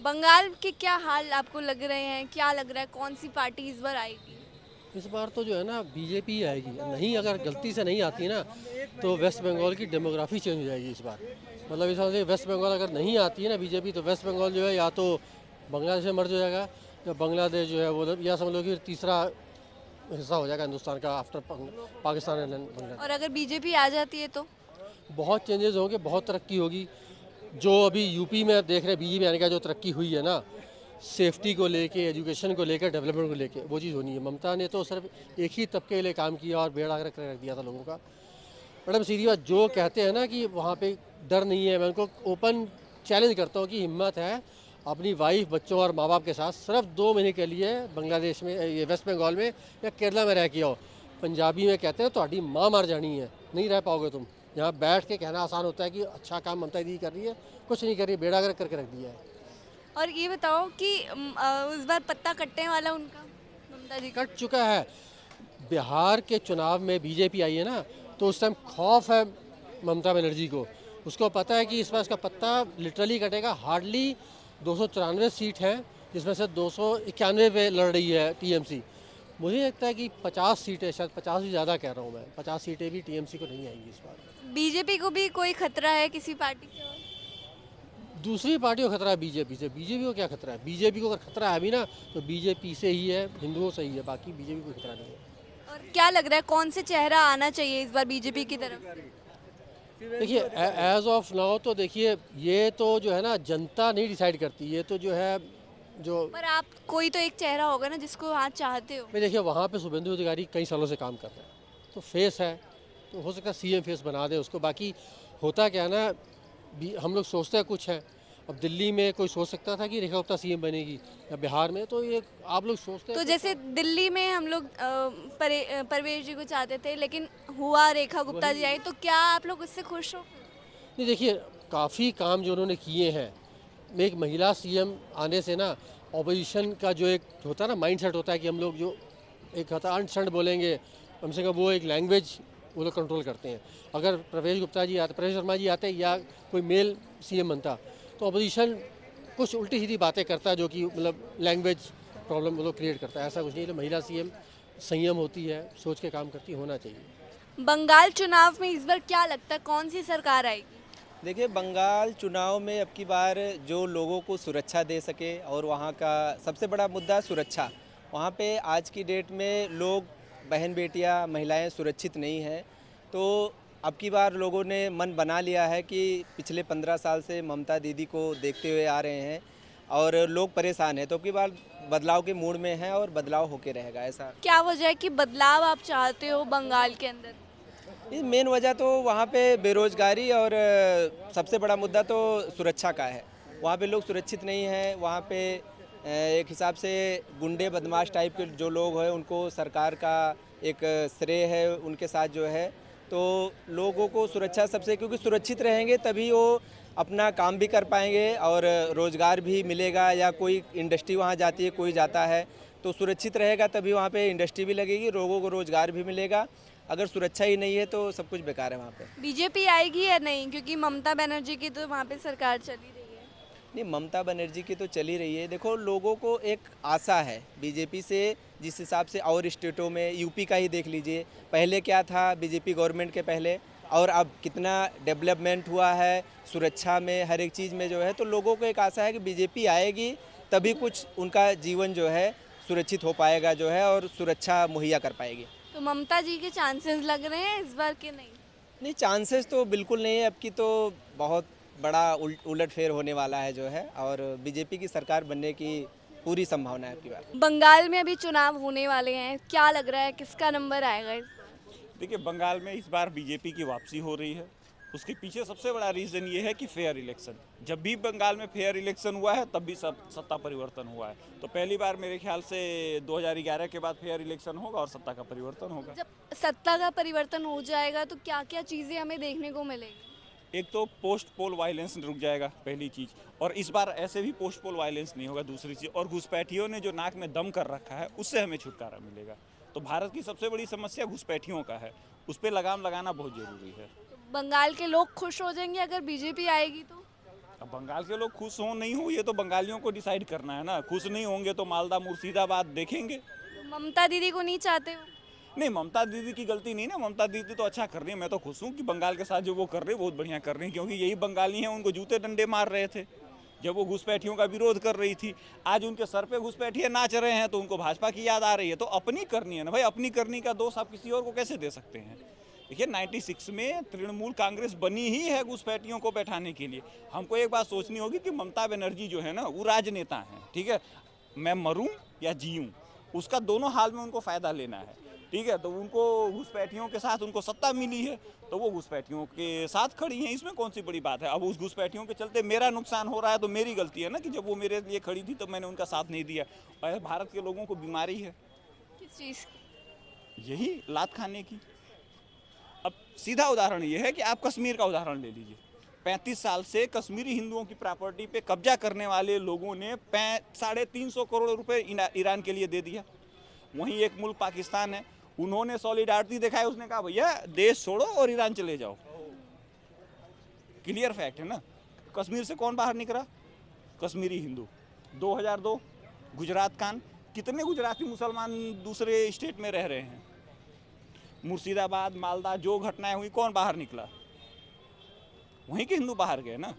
बंगाल के क्या हाल आपको लग रहे हैं? क्या लग रहा है कौन सी पार्टी इस बार आएगी? इस बार तो जो है ना बीजेपी आएगी। नहीं, अगर गलती से नहीं आती ना तो वेस्ट बंगाल की डेमोग्राफी चेंज हो जाएगी इस बार। मतलब इस वजह से वेस्ट बंगाल अगर नहीं आती है ना बीजेपी, तो वेस्ट बंगाल जो है या तो बांग्लादेश में मर्ज हो जाएगा, या बांग्लादेश जो है वो, या समझ लो कि तीसरा हिस्सा हो जाएगा हिंदुस्तान का आफ्टर पाकिस्तान एंड और बांग्लादेश। अगर बीजेपी आ जाती है तो? बहुत चेंजेस होंगे, बहुत तरक्की होगी। जो अभी यूपी में देख रहे हैं बीजेपी आने का जो तरक्की हुई है ना, सेफ्टी को लेके, एजुकेशन को लेकर, डेवलपमेंट को लेके, वो चीज़ होनी है। ममता ने तो सिर्फ एक ही तबके के लिए काम किया और बेड़ा गर्क रख दिया था लोगों का। मैडम सीधी बात, जो कहते हैं ना कि वहाँ पे डर नहीं है, मैं उनको ओपन चैलेंज करता हूँ कि हिम्मत है अपनी वाइफ, बच्चों और माँ बाप के साथ सिर्फ 2 महीने के लिए बांग्लादेश में, ये वेस्ट बंगाल में या केरला में रह के आओ। पंजाबी में कहते हैं तुम्हारी माँ मर जानी है, नहीं रह पाओगे तुम। यहाँ बैठ के कहना आसान होता है कि अच्छा काम ममता दीदी कर रही है, कुछ नहीं कर रही, बेड़ा गर्क करके रख दिया है। और ये बताओ कि इस बार पत्ता कटने वाला उनका, ममता जी का? कट चुका है। बिहार के चुनाव में बीजेपी आई है ना, तो उस टाइम खौफ है ममता बनर्जी को। उसको पता है कि इस बार इसका पत्ता लिटरली कटेगा। हार्डली 294 सीट है, जिसमें से 291 पे लड़ रही है टीएमसी। मुझे लगता है कि 50 सीटें, शायद 50 भी ज़्यादा कह रहा हूँ मैं, 50 सीटें भी टीएमसी को नहीं आएंगी इस बार। बीजेपी को भी कोई खतरा है किसी पार्टी से? और दूसरी पार्टी को खतरा है बीजेपी से। बीजेपी को क्या खतरा है? बीजेपी को अगर खतरा है भी ना तो बीजेपी से ही है, हिंदुओं से ही है, बाकी बीजेपी को खतरा नहीं है। और क्या लग रहा है कौन से चेहरा आना चाहिए इस बार बीजेपी की तरफ से? देखिए, एज ऑफ नाउ तो देखिए, ये तो जो है ना जनता नहीं डिसाइड करती, ये तो जो है जो, पर आप कोई तो एक चेहरा होगा ना जिसको आप चाहते हो। मैं देखिए वहाँ पे शुभेंदु अधिकारी कई सालों से काम कर रहे हैं, तो फेस है, तो हो सकता है सीएम फेस बना दे उसको। बाकी होता क्या है ना, हम लोग सोचते हैं कुछ है। अब दिल्ली में कोई सोच सकता था कि रेखा गुप्ता सीएम बनेगी, या बिहार में, तो ये आप लोग सोचते हैं तो कुछ जैसे और। दिल्ली में हम लोग परवेश जी को चाहते थे, लेकिन हुआ रेखा गुप्ता जी आई, तो क्या आप लोग उससे खुश हो? नहीं देखिए, काफ़ी काम जो उन्होंने किए हैं, एक महिला सीएम आने से ना, ऑपोजिशन का जो एक होता है ना माइंड सेट होता है कि हम लोग जो एक होता है अंट शंट बोलेंगे, कम से कम वो एक लैंग्वेज वो लोग कंट्रोल करते हैं। अगर प्रवेश शर्मा जी आते या कोई मेल सीएम बनता, तो ऑपोजिशन कुछ उल्टी सीधी बातें करता है, जो कि मतलब लैंग्वेज प्रॉब्लम वो लोग क्रिएट करता है। ऐसा कुछ नहीं है, तो महिला सीएम संयम होती है, सोच के काम करती, होना चाहिए। बंगाल चुनाव में इस बार क्या लगता है कौन सी सरकार आएगी? देखिए, बंगाल चुनाव में अब की बार जो लोगों को सुरक्षा दे सके, और वहाँ का सबसे बड़ा मुद्दा सुरक्षा। वहाँ पे आज की डेट में लोग, बहन बेटियाँ, महिलाएं सुरक्षित नहीं हैं। तो अब की बार लोगों ने मन बना लिया है कि पिछले 15 साल से ममता दीदी को देखते हुए आ रहे हैं और लोग परेशान हैं, तो अब की बार बदलाव के मूड में हैं और बदलाव होके रहेगा ऐसा। क्या वजह है कि बदलाव आप चाहते हो बंगाल के अंदर? ये मेन वजह तो वहाँ पे बेरोजगारी और सबसे बड़ा मुद्दा तो सुरक्षा का है। वहाँ पे लोग सुरक्षित नहीं हैं। वहाँ पे एक हिसाब से गुंडे बदमाश टाइप के जो लोग हैं, उनको सरकार का एक श्रेय है उनके साथ जो है। तो लोगों को सुरक्षा सबसे, क्योंकि सुरक्षित रहेंगे तभी वो अपना काम भी कर पाएंगे और रोज़गार भी मिलेगा, या कोई इंडस्ट्री वहाँ जाती है, कोई जाता है, तो सुरक्षित रहेगा तभी वहाँ पे इंडस्ट्री भी लगेगी, लोगों को रोज़गार भी मिलेगा। अगर सुरक्षा ही नहीं है तो सब कुछ बेकार है वहाँ पे। बीजेपी आएगी या नहीं, क्योंकि ममता बनर्जी की तो वहाँ पे सरकार चली रही है। नहीं, ममता बनर्जी की तो चली रही है। देखो, लोगों को एक आशा है बीजेपी से, जिस हिसाब से और स्टेटों में, यूपी का ही देख लीजिए, पहले क्या था बीजेपी गवर्नमेंट के पहले, और अब कितना डेवलपमेंट हुआ है सुरक्षा में, हर एक चीज़ में जो है। तो लोगों को एक आशा है कि बीजेपी आएगी तभी कुछ उनका जीवन जो है सुरक्षित हो पाएगा जो है, और सुरक्षा मुहैया कर पाएगी। तो ममता जी के चांसेस लग रहे हैं इस बार के? नहीं? नहीं, चांसेस तो बिल्कुल नहीं है। अब की तो बहुत बड़ा उलट फेर होने वाला है जो है, और बीजेपी की सरकार बनने की पूरी संभावना है आपकी बात। बंगाल में अभी चुनाव होने वाले हैं, क्या लग रहा है किसका नंबर आएगा इस बार? देखिए, बंगाल में इस बार बीजेपी की वापसी हो रही है। उसके पीछे सबसे बड़ा रीज़न ये है कि फेयर इलेक्शन, जब भी बंगाल में फेयर इलेक्शन हुआ है तब भी सब सत्ता परिवर्तन हुआ है। तो पहली बार मेरे ख्याल से 2011 के बाद फेयर इलेक्शन होगा और सत्ता का परिवर्तन होगा। जब सत्ता का परिवर्तन हो जाएगा तो क्या क्या चीजें हमें देखने को मिलेगी? एक तो पोस्ट पोल वायलेंस रुक जाएगा, पहली चीज़, और इस बार ऐसे भी पोस्ट पोल वायलेंस नहीं होगा, दूसरी चीज़, और घुसपैठियों ने जो नाक में दम कर रखा है उससे हमें छुटकारा मिलेगा। तो भारत की सबसे बड़ी समस्या घुसपैठियों का है, उस पर लगाम लगाना बहुत ज़रूरी है। तो बंगाल के लोग खुश हो जाएंगे अगर बीजेपी आएगी तो? अब बंगाल के लोग खुश हों नहीं हो ये तो बंगालियों को डिसाइड करना है ना। खुश नहीं होंगे तो मालदा मुर्शिदाबाद देखेंगे। तो ममता दीदी को नहीं चाहते हो? नहीं, ममता दीदी की गलती नहीं ना, ममता दीदी तो अच्छा कर रही है। मैं तो खुश हूँ कि बंगाल के साथ जो वो कर रही है बहुत बढ़िया कर रही है, क्योंकि यही बंगाली हैं उनको जूते डंडे मार रहे थे जब वो घुसपैठियों का विरोध कर रही थी। आज उनके सर पे घुसपैठिए नाच रहे हैं तो उनको भाजपा की याद आ रही है। तो अपनी करनी है ना भाई, अपनी करनी का दोष आप किसी और को कैसे दे सकते हैं। देखिए 96 में तृणमूल कांग्रेस बनी ही है घुसपैठियों को बैठाने के लिए। हमको एक बात सोचनी होगी कि ममता बनर्जी जो है ना वो राजनेता हैं, ठीक है। मैं मरूं या जीऊं उसका दोनों हाल में उनको फ़ायदा लेना है, ठीक है। तो उनको घुसपैठियों के साथ उनको सत्ता मिली है तो वो घुसपैठियों के साथ खड़ी हैं, इसमें कौन सी बड़ी बात है। अब उस घुसपैठियों के चलते मेरा नुकसान हो रहा है तो मेरी गलती है ना कि जब वो मेरे लिए खड़ी थी तो मैंने उनका साथ नहीं दिया। और भारत के लोगों को बीमारी है किस चीज़ की? यही लात खाने की। अब सीधा उदाहरण ये है कि आप कश्मीर का उदाहरण ले लीजिए। 35 साल से कश्मीरी हिंदुओं की प्रॉपर्टी पे कब्जा करने वाले लोगों ने 350 करोड़ रुपए ईरान के लिए दे दिया। वहीं एक मुल्क पाकिस्तान है, उन्होंने सॉलिडारिटी दिखाई, उसने कहा भैया देश छोड़ो और ईरान चले जाओ। क्लियर फैक्ट है ना। कश्मीर से कौन बाहर निकला? कश्मीरी हिंदू। 2002 गुजरात कांड, कितने गुजराती मुसलमान दूसरे स्टेट में रह रहे हैं। मुर्शिदाबाद मालदा जो घटनाएं हुई कौन बाहर निकला? वहीं के हिंदू बाहर गए ना।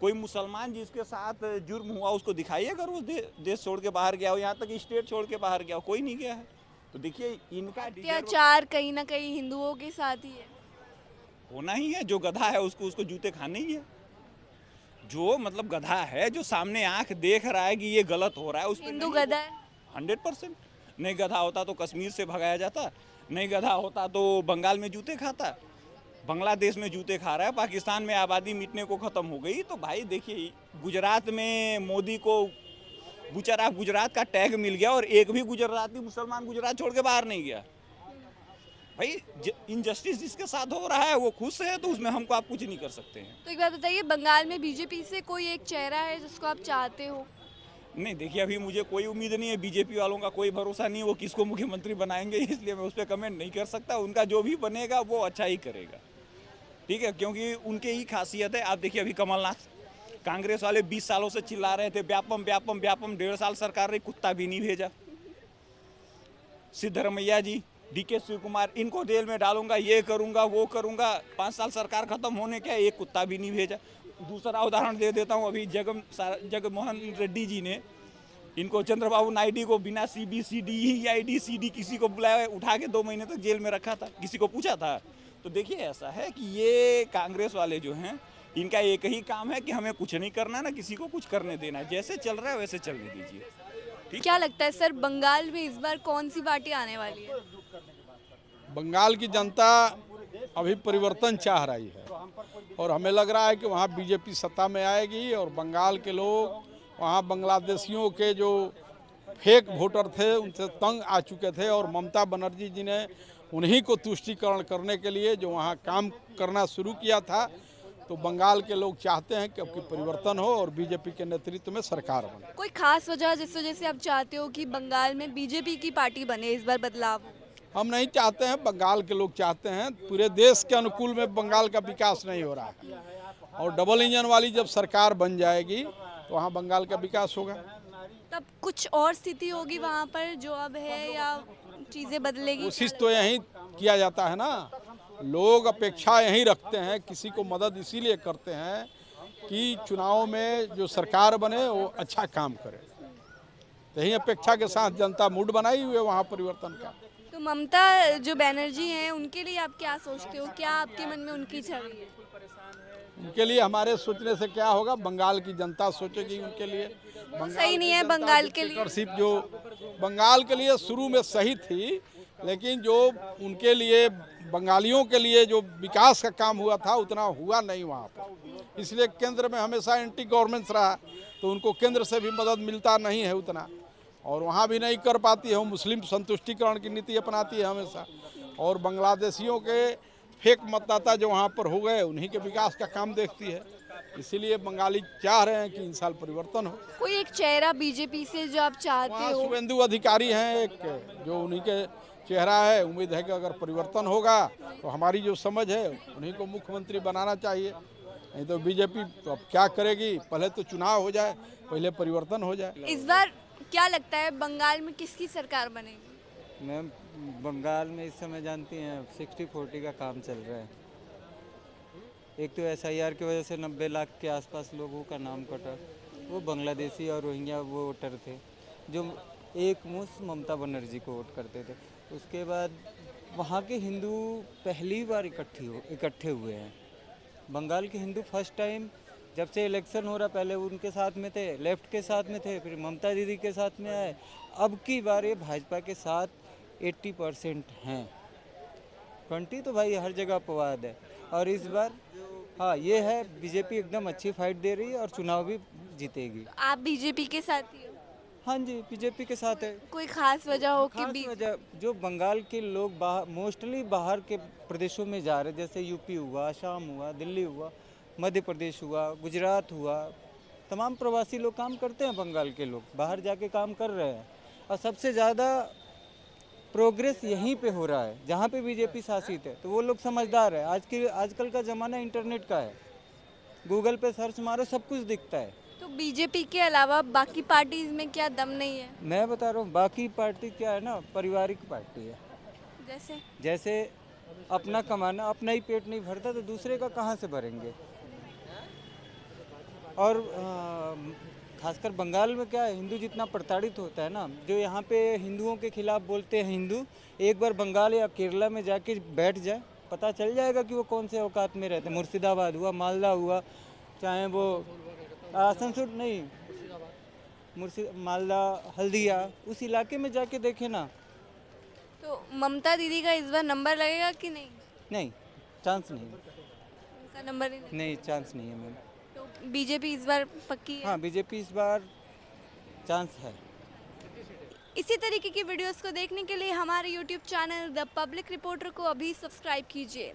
कोई मुसलमान जिसके साथ जुर्म हुआ उसको दिखाइए अगर वो देश छोड़ के बाहर गया हो, यहाँ तक स्टेट छोड़ के बाहर गया हो, कोई नहीं गया है। तो देखिए इनका अत्याचार कहीं ना कहीं हिंदुओं के साथ ही है। होना ही है। जो गधा है उसको जूते खाने ही है। जो मतलब गधा है जो सामने आंख देख रहा है कि ये गलत हो रहा है उस पर हिंदू गधा है 100%। नहीं गधा होता तो कश्मीर से भगाया जाता, नहीं गधा होता तो बंगाल में जूते खाता, बांग्लादेश में जूते खा रहा है, पाकिस्तान में आबादी मिटने को ख़त्म हो गई। तो भाई देखिए गुजरात में मोदी को गुजरात गुजरात का टैग मिल गया और एक भी गुजराती मुसलमान गुजरात छोड़ के बाहर नहीं गया। भाई इनजस्टिस जिसके साथ हो रहा है वो खुश है तो उसमें हमको आप कुछ नहीं कर सकते हैं। तो एक बात बताइए, बंगाल में बीजेपी से कोई एक चेहरा है जिसको आप चाहते हो? नहीं देखिए अभी मुझे कोई उम्मीद नहीं है, बीजेपी वालों का कोई भरोसा नहीं है वो किसको मुख्यमंत्री बनाएंगे, इसलिए मैं उस पर कमेंट नहीं कर सकता। उनका जो भी बनेगा वो अच्छा ही करेगा, ठीक है, क्योंकि उनके ही खासियत है। आप देखिए अभी कमलनाथ, कांग्रेस वाले 20 सालों से चिल्ला रहे थे व्यापम व्यापम व्यापम, 1.5 साल सरकार ने कुत्ता भी नहीं भेजा। सिद्धरमैया जी, डीके शिव कुमार, इनको जेल में डालूंगा, ये करूंगा वो करूंगा, 5 साल सरकार खत्म होने के एक कुत्ता भी नहीं भेजा। दूसरा उदाहरण दे देता हूँ, अभी जगनमोहन रेड्डी जी ने इनको चंद्रबाबू नायडू को बिना CBCD EID किसी को बुलाया उठा के 2 महीने तक जेल में रखा था, किसी को पूछा था। तो देखिए ऐसा है कि ये कांग्रेस वाले जो हैं इनका एक ही काम है कि हमें कुछ नहीं करना ना किसी को कुछ करने देना, जैसे चल रहा है वैसे चलने दीजिए, ठीक। क्या लगता है सर बंगाल में इस बार कौन सी पार्टी आने वाली है? बंगाल की जनता अभी परिवर्तन चाह रही है और हमें लग रहा है कि वहाँ बीजेपी सत्ता में आएगी और बंगाल के लोग वहाँ बांग्लादेशियों के जो फेक वोटर थे उनसे तंग आ चुके थे और ममता बनर्जी जी ने उन्हीं को तुष्टीकरण करने के लिए जो वहाँ काम करना शुरू किया था। तो बंगाल के लोग चाहते हैं कि अब की परिवर्तन हो और बीजेपी के नेतृत्व में सरकार बने। कोई खास वजह जिस वजह से आप चाहते हो कि बंगाल में बीजेपी की पार्टी बने, इस बार बदलाव हो? हम नहीं चाहते हैं, बंगाल के लोग चाहते हैं। पूरे देश के अनुकूल में बंगाल का विकास नहीं हो रहा है और डबल इंजन वाली जब सरकार बन जाएगी तो वहाँ बंगाल का विकास होगा। तब कुछ और स्थिति होगी वहाँ पर जो अब है या चीज़ें बदलेगी? कोशिश तो यही किया जाता है ना, लोग अपेक्षा यही रखते हैं, किसी को मदद इसीलिए करते हैं कि चुनाव में जो सरकार बने वो अच्छा काम करे। तो यही अपेक्षा के साथ जनता मूड बनाई हुई है वहाँ परिवर्तन का। तो ममता जो बनर्जी हैं उनके लिए आप क्या सोचते हो? क्या आपके मन में उनकी छवि है? उनके लिए हमारे सोचने से क्या होगा, बंगाल की जनता सोचेगी उनके लिए। सही नहीं है बंगाल के लिए? लीडरशिप जो बंगाल के लिए शुरू में सही थी, लेकिन जो उनके लिए बंगालियों के लिए जो विकास का काम हुआ था उतना हुआ नहीं वहाँ पर। इसलिए केंद्र में हमेशा एंटी गवर्नमेंट रहा तो उनको केंद्र से भी मदद मिलता नहीं है उतना, और वहाँ भी नहीं कर पाती है। वो मुस्लिम संतुष्टिकरण की नीति अपनाती है हमेशा, और बांग्लादेशियों के फेक मतदाता जो वहाँ पर हो गए उन्हीं के विकास का काम देखती है। इसीलिए बंगाली चाह रहे हैं कि इन साल परिवर्तन हो। कोई एक चेहरा बीजेपी से जो आप चाहते वहाँ हो? शुभेंदु अधिकारी हैं एक, जो उन्हीं के चेहरा है। उम्मीद है कि अगर परिवर्तन होगा तो हमारी जो समझ है उन्हीं को मुख्यमंत्री बनाना चाहिए। नहीं तो बीजेपी तो अब क्या करेगी, पहले तो चुनाव हो जाए, पहले परिवर्तन हो जाए। इस बार क्या लगता है बंगाल में किसकी सरकार बनेगी? मैम बंगाल में इस समय जानती हैं 60-40 का काम चल रहा है। एक तो SIR की वजह से 90 लाख के आसपास लोगों का नाम कटा, वो बांग्लादेशी और रोहिंग्या वो वोटर थे जो एक मुश्त ममता बनर्जी को वोट करते थे। उसके बाद वहाँ के हिंदू पहली बार इकट्ठे हुए हैं। बंगाल के हिंदू फर्स्ट टाइम जब से इलेक्शन हो रहा, पहले उनके साथ में थे, लेफ्ट के साथ में थे, फिर ममता दीदी के साथ में आए, अब की बार ये भाजपा के साथ 80% हैं। 20 तो भाई हर जगह अपवाद है। और इस बार हाँ ये है, बीजेपी एकदम अच्छी फाइट दे रही है और चुनाव भी जीतेगी। आप बीजेपी के साथ ही हो? हाँ जी, बीजेपी के साथ है। कोई खास वजह हो कि खास वजह जो बंगाल के लोग मोस्टली बाहर के प्रदेशों में जा रहे, जैसे यूपी हुआ, असम हुआ, दिल्ली हुआ, मध्य प्रदेश हुआ, गुजरात हुआ, तमाम प्रवासी लोग काम करते हैं। बंगाल के लोग बाहर जाके काम कर रहे हैं और सबसे ज़्यादा प्रोग्रेस यहीं पे हो रहा है जहाँ पे बीजेपी शासित है। तो वो लोग समझदार है। आजकल का ज़माना इंटरनेट का है, गूगल पे सर्च मारो सब कुछ दिखता है। तो बीजेपी के अलावा बाकी पार्टीज में क्या दम नहीं है? मैं बता रहा हूँ, बाकी पार्टी क्या है ना, पारिवारिक पार्टी है। जैसे अपना कमाना, अपना ही पेट नहीं भरता तो दूसरे का कहाँ से भरेंगे। और खासकर बंगाल में क्या है, हिंदू जितना प्रताड़ित होता है ना, जो यहाँ पे हिंदुओं के खिलाफ बोलते हैं हिंदू, एक बार बंगाल या केरला में जाके बैठ जाए, पता चल जाएगा कि वो कौन से औकात में रहते हैं। मुर्शिदाबाद हुआ, मालदा हुआ, चाहे वो आसनसोल नहीं, मालदा, हल्दिया, उस इलाके में जाके देखे ना। तो ममता दीदी का इस बार नंबर लगेगा कि नहीं? नहीं, चांस नहीं, उनका नंबर ही नहीं। नहीं चांस नहीं है मैम। तो बीजेपी इस बार पक्की है? हाँ, बीजेपी इस बार चांस है। इसी तरीके की वीडियोस को देखने के लिए हमारे YouTube channel the public reporter को अभी सब्सक्राइब कीजिए।